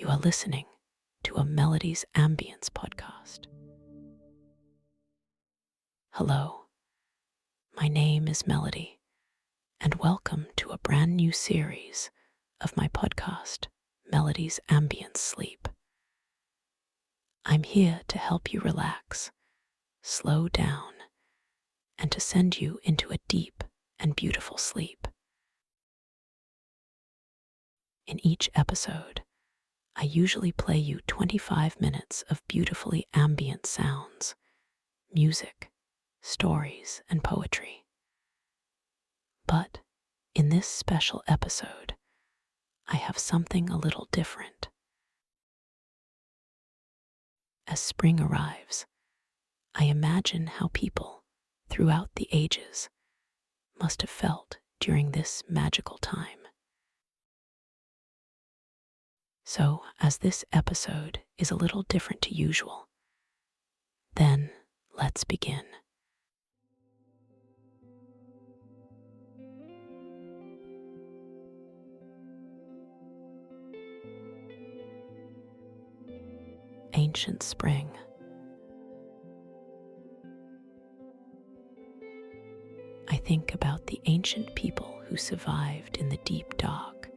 are listening to a Melody's Ambience podcast. Hello, my name is Melody, and welcome to a brand new series of my podcast, Melody's Ambience Sleep. I'm here to help you relax, slow down, and to send you into a deep and beautiful sleep. In each episode, I usually play you 25 minutes of beautifully ambient sounds, music, stories, and poetry. But in this special episode, I have something a little different. As spring arrives, I imagine how people throughout the ages must have felt during this magical time. So, as this episode is a little different to usual, then let's begin. Ancient spring. I think about the ancient people who survived in the deep dark,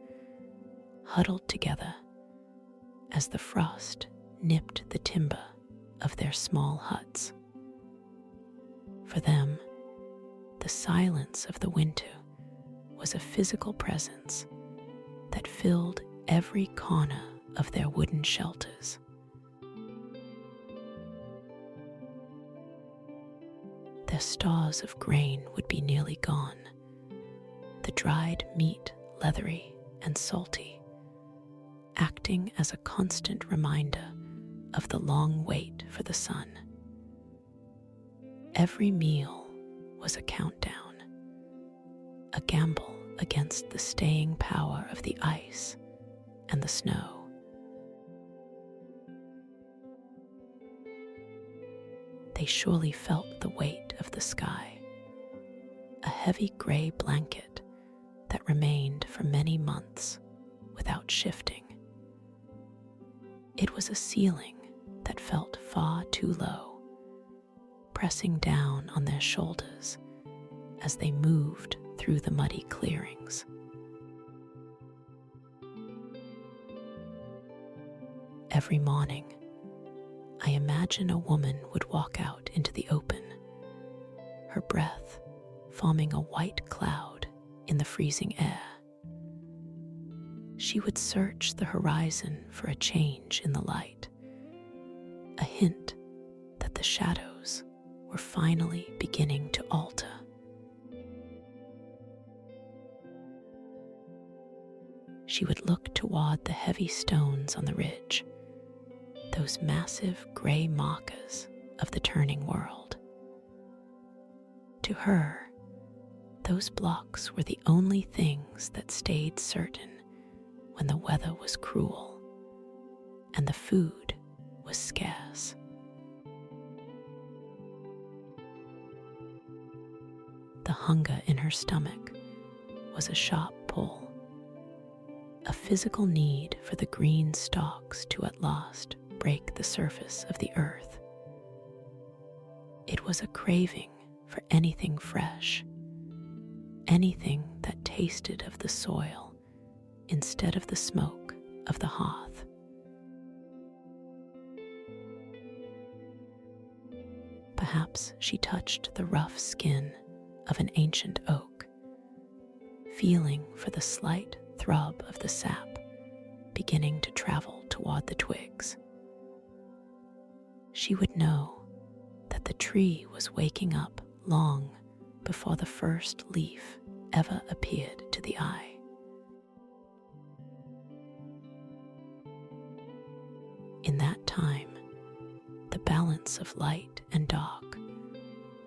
huddled together as the frost nipped the timber of their small huts. For them, the silence of the winter was a physical presence that filled every corner of their wooden shelters. Their stores of grain would be nearly gone, the dried meat leathery and salty, acting as a constant reminder of the long wait for the sun. Every meal was a countdown, a gamble against the staying power of the ice and the snow. They surely felt the weight of the sky, a heavy gray blanket that remained for many months without shifting. It was a ceiling that felt far too low, pressing down on their shoulders as they moved through the muddy clearings. Every morning, I imagine a woman would walk out into the open, her breath forming a white cloud in the freezing air. She would search the horizon for a change in the light, a hint that the shadows were finally beginning to alter. She would look toward the heavy stones on the ridge, those massive gray markers of the turning world. To her, those blocks were the only things that stayed certain when the weather was cruel and the food was scarce. The hunger in her stomach was a sharp pull, a physical need for the green stalks to at last break the surface of the earth. It was a craving for anything fresh, anything that tasted of the soil instead of the smoke of the hearth. Perhaps she touched the rough skin of an ancient oak, feeling for the slight throb of the sap beginning to travel toward the twigs. She would know that the tree was waking up long before the first leaf ever appeared to the eye. In that time, the balance of light and dark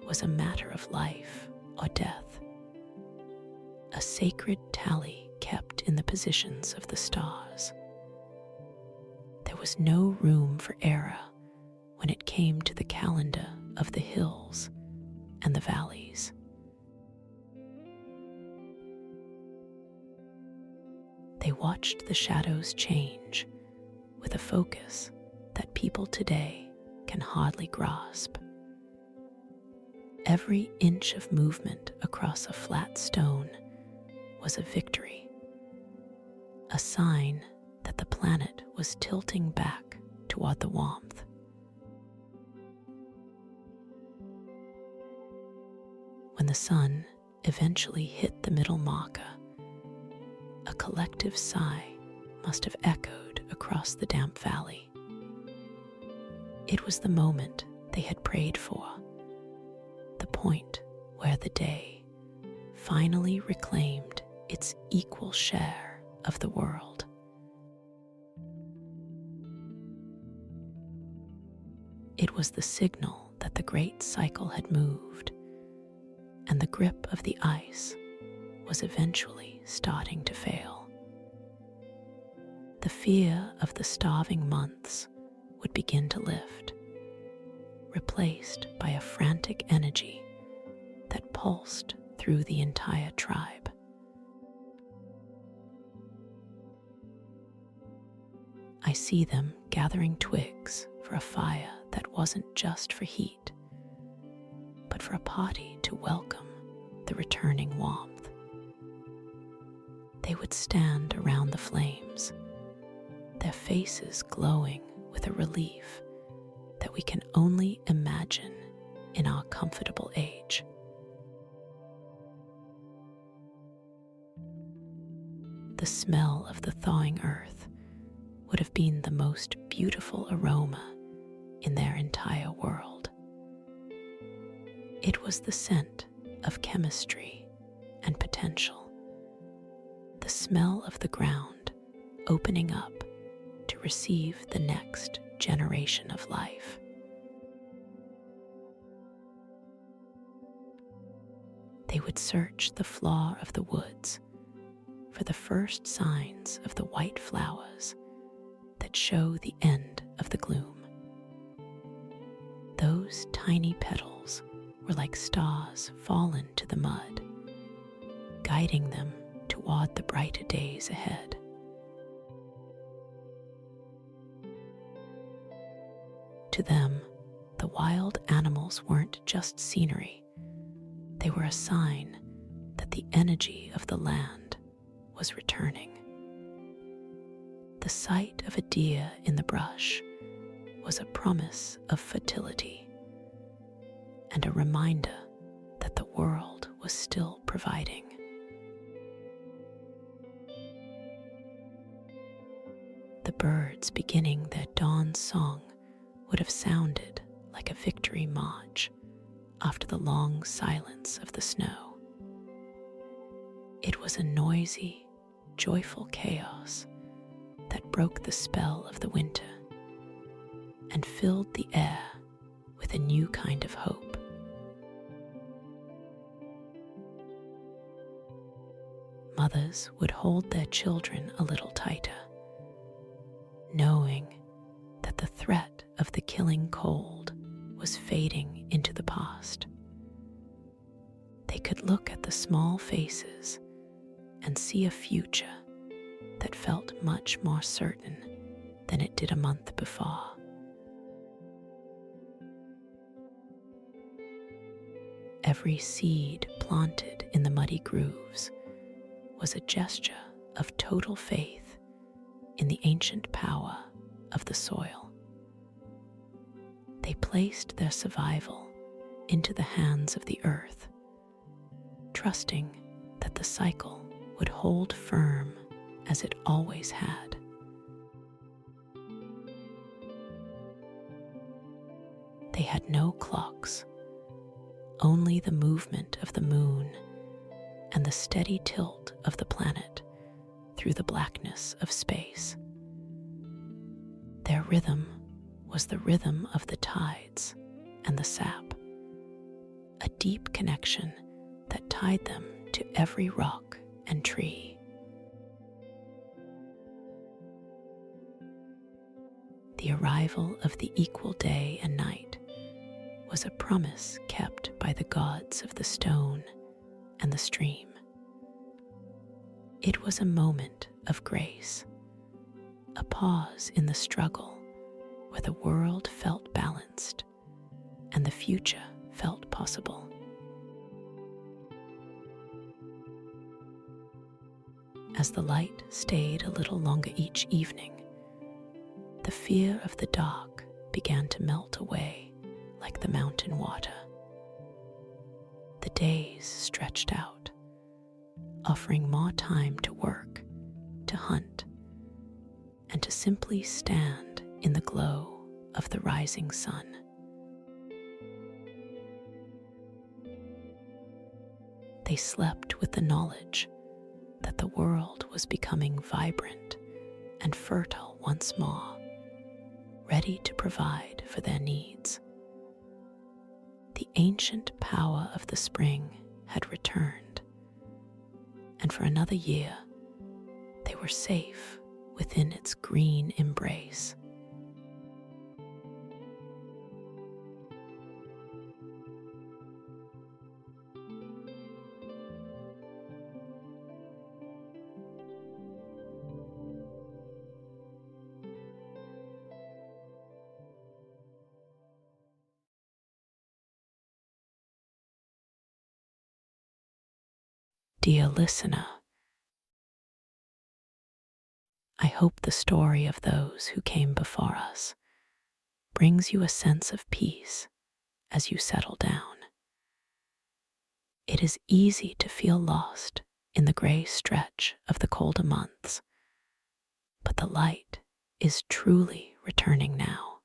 was a matter of life or death, a sacred tally kept in the positions of the stars. There was no room for error when it came to the calendar of the hills and the valleys. They watched the shadows change focus that people today can hardly grasp. Every inch of movement across a flat stone was a victory, a sign that the planet was tilting back toward the warmth. When the sun eventually hit the middle marker, a collective sigh must have echoed across the damp valley. It was the moment they had prayed for, the point where the day finally reclaimed its equal share of the world. It was the signal that the great cycle had moved, and the grip of the ice was eventually starting to fail. The fear of the starving months would begin to lift, replaced by a frantic energy that pulsed through the entire tribe. I see them gathering twigs for a fire that wasn't just for heat, but for a party to welcome the returning warmth. They would stand around the flames, their faces glowing with a relief that we can only imagine in our comfortable age. The smell of the thawing earth would have been the most beautiful aroma in their entire world. It was the scent of chemistry and potential, the smell of the ground opening up to receive the next generation of life. They would search the floor of the woods for the first signs of the white flowers that show the end of the gloom. Those tiny petals were like stars fallen to the mud, guiding them toward the brighter days ahead. To them, the wild animals weren't just scenery. They were a sign that the energy of the land was returning. The sight of a deer in the brush was a promise of fertility and a reminder that the world was still providing. The birds beginning their dawn song would have sounded like a victory march after the long silence of the snow. It was a noisy, joyful chaos that broke the spell of the winter and filled the air with a new kind of hope. Mothers would hold their children a little tighter, knowing that the threat of the killing cold was fading into the past. They could look at the small faces and see a future that felt much more certain than it did a month before. Every seed planted in the muddy grooves was a gesture of total faith in the ancient power of the soil. They placed their survival into the hands of the earth, trusting that the cycle would hold firm as it always had. They had no clocks, only the movement of the moon and the steady tilt of the planet through the blackness of space. Their rhythm was the rhythm of the tides and the sap, a deep connection that tied them to every rock and tree. The arrival of the equal day and night was a promise kept by the gods of the stone and the stream. It was a moment of grace, a pause in the struggle where the world felt balanced and the future felt possible. As the light stayed a little longer each evening, the fear of the dark began to melt away like the mountain water. The days stretched out, offering more time to work, to hunt, and to simply stand in the glow of the rising sun. They slept with the knowledge that the world was becoming vibrant and fertile once more, ready to provide for their needs. The ancient power of the spring had returned, and for another year they were safe within its green embrace. Dear listener, I hope the story of those who came before us brings you a sense of peace as you settle down. It is easy to feel lost in the gray stretch of the colder months, but the light is truly returning now.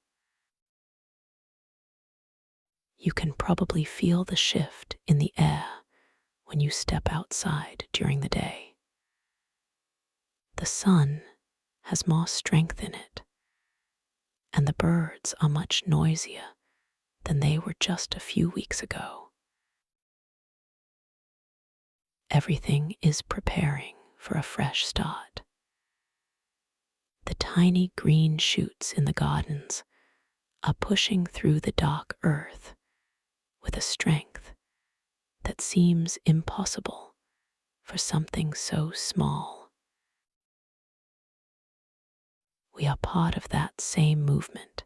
You can probably feel the shift in the air when you step outside during the day. The sun has more strength in it, and the birds are much noisier than they were just a few weeks ago. Everything is preparing for a fresh start. The tiny green shoots in the gardens are pushing through the dark earth with a strength that seems impossible for something so small. We are part of that same movement,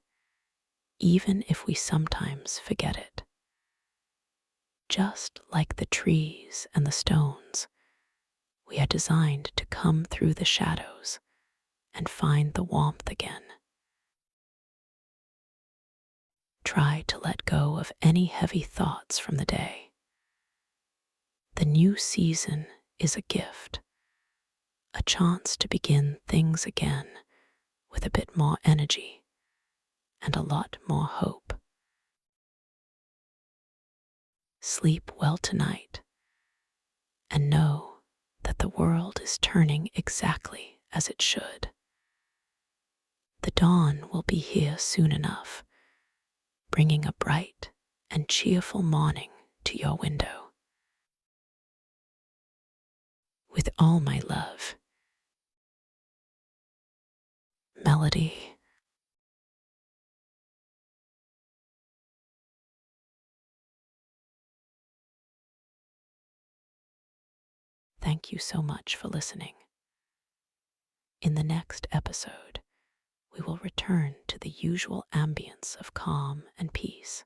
even if we sometimes forget it. Just like the trees and the stones, we are designed to come through the shadows and find the warmth again. Try to let go of any heavy thoughts from the day. The new season is a gift, a chance to begin things again with a bit more energy and a lot more hope. Sleep well tonight and know that the world is turning exactly as it should. The dawn will be here soon enough, bringing a bright and cheerful morning to your window. With all my love, Melody. Thank you so much for listening. In the next episode, we will return to the usual ambience of calm and peace.